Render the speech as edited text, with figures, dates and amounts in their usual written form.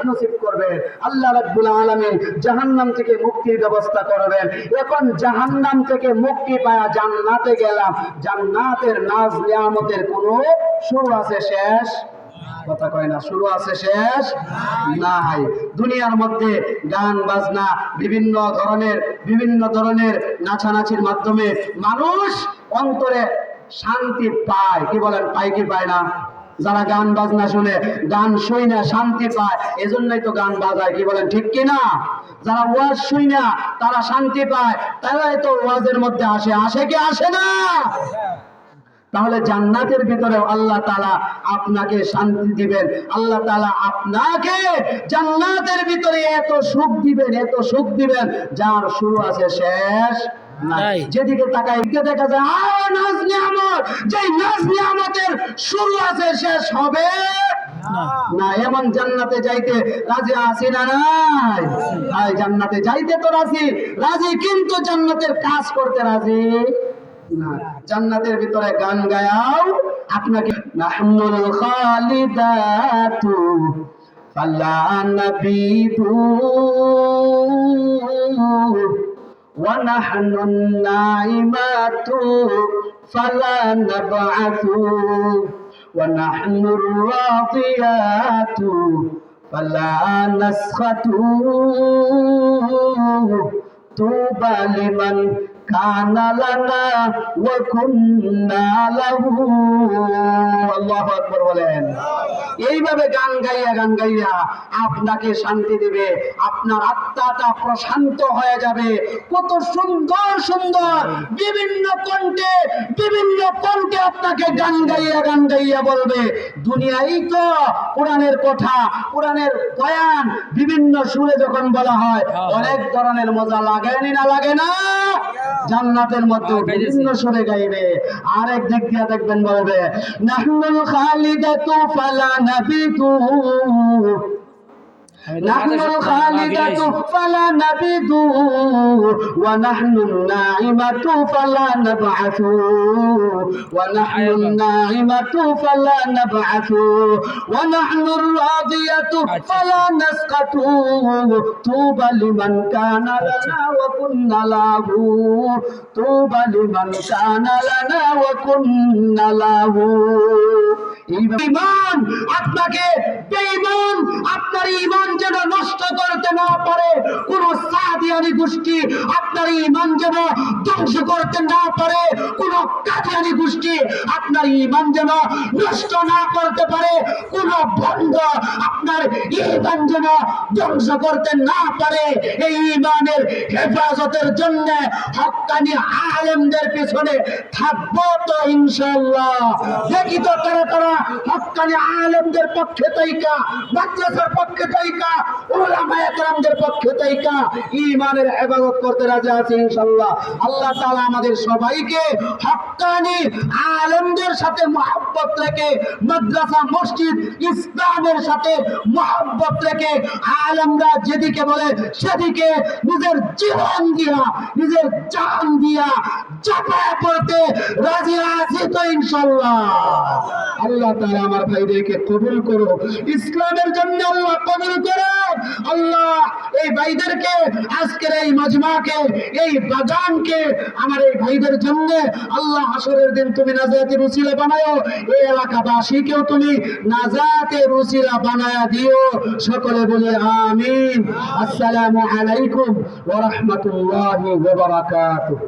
নসিব করবেন, আল্লাহ রাব্বুল আলামিন জাহান্নাম থেকে মুক্তির ব্যবস্থা করবেন। এখন জাহান্নাম থেকে মুক্তি পায়া জান্নাতে গেলাম, জান্নাতের নাজ নিয়ামতের কোনো শুরু আছে শেষ? কথা কয় না, শুরু আছে শেষ নাই। দুনিয়ার মধ্যে গান বাজনা বিভিন্ন ধরনের নাচানাচির মাধ্যমে মানুষ অন্তরে শান্তি পায়। কি বলেন, পায় কি পায় না? যারা গান বাজনা শুনে, গান শুই না শান্তি পায়, এজন্যই তো গান বাজায়। কি বলেন, ঠিক কিনা? যারা ওয়াজ শুই না তারা শান্তি পায়, তারাই তো ওয়াজের মধ্যে আসে কি আসে না? তাহলে জান্নাতের ভিতরেও আল্লাহ তাআলা আপনাকে শান্তি দিবেন, আল্লাহ তাআলা আপনাকে জান্নাতের ভিতরে এত সুখ দিবেন যার শুরু আছে শেষ নাই। যেদিকে তাকাই দেখা যায় নাজ নিয়ামত, যে নাজ নিয়ামতের শুরু আছে শেষ হবে না। এমন জান্নাতে যাইতে রাজি আছি না নাই? ভাই, জান্নাতে যাইতে তো রাজি, কিন্তু জান্নাতের কাজ করতে রাজি না। জান্নাতের ভিতরে গান গায়াও আপনাকে নাহনুল খালিদাতু ফালা নাবিদু ওয়া নাহনুন নাইমাতু ফালা নাবআতু ওয়া নাহনুর রাদিয়াতু ফালা নাসখাতু তুবা লিমান কানা লানা ওয়া কুন্না লাহু। আল্লাহু আকবার বলেন। এইভাবে গান গাইয়া আপনাকে শান্তি দিবে, আপনার আত্মাটা প্রশান্ত হয়ে যাবে। কত সুন্দর সুন্দর বিভিন্ন কণ্ঠে আপনাকে গান গাইয়া বলবে, দুনিয়ায় তো কোরআনের কথা, কোরআনের বয়ান বিভিন্ন সুরে যখন বলা হয় অনেক ধরনের মজা লাগে না? জান্নাতের মধ্যে বিভিন্ন সুরে গাইবে। আরেক দিক দিয়ে দেখবেন বলবে নাহনুল খালিদাতু ফালা নাবিদু نحن الخالدة فلا نبيد ونحن الناعمة فلا نبعث ونحن الناعمة فلا نبعث ونحن الراضية فلا نسقط طوبى لمن كان لنا وكنا له طوبى لمن كان لنا وكنا له। ঈমান আপনাকে বেঈমান, আপনার ঈমান যেন নষ্ট করতে না পারে কোন সাদিয়ানি গোষ্ঠী, আপনার ঈমান যেন ধ্বংস করতে না পারে কোন কাদিয়ানি গোষ্ঠী, আপনার ঈমান যেন নষ্ট না করতে পারে কোন ভণ্ড, আপনার ঈমান যেন ধ্বংস করতে না পারে। এই ঈমানের হেফাজতের জন্য হক্কানি আলেমদের পিছনে থাকবো তো ইনশাআল্লাহ। দেখি তো তারা হক্কানি আলেমদের পক্ষে তাইকা, মাদ্রাসার পক্ষে তাইকা, উলামায়ে কেরামদের পক্ষে তাইকা ঈমানের ইবাদত করতে রাজি আছি ইনশাআল্লাহ। আল্লাহ তাআলা আমাদের সবাইকে হক্কানি আলেমদের সাথে মহব্বত রেখে, মাদ্রাসা মসজিদ ইসলামের সাথে মহব্বত রেখে আলেমরা যেদিকে বলে সেদিকে নিজের জীবন দিয়া, নিজের জান দিয়া চাপায়া পড়তে রাজি আছি তো ইনশাআল্লাহ। আল্লাহ তাআলা আমার ভাইদেরকে কবুল করো, ইসলামের জন্য আল্লাহ কবুল করো। আল্লাহ এই ভাইদেরকে, আজকের এই মাজমাকে, এই বাগানকে আমার এই ভাইদের জন্য আল্লাহ হাসরের দিন তুমি নাজাতের উসিলা বানায়ো, এই এলাকাবাসীকেও তুমি নাজাতের উসিলা বানায়া দিও। সকলে বলে আমিন। আসসালামু আলাইকুম ওয়া রাহমাতুল্লাহি ওয়া বারাকাতুহু।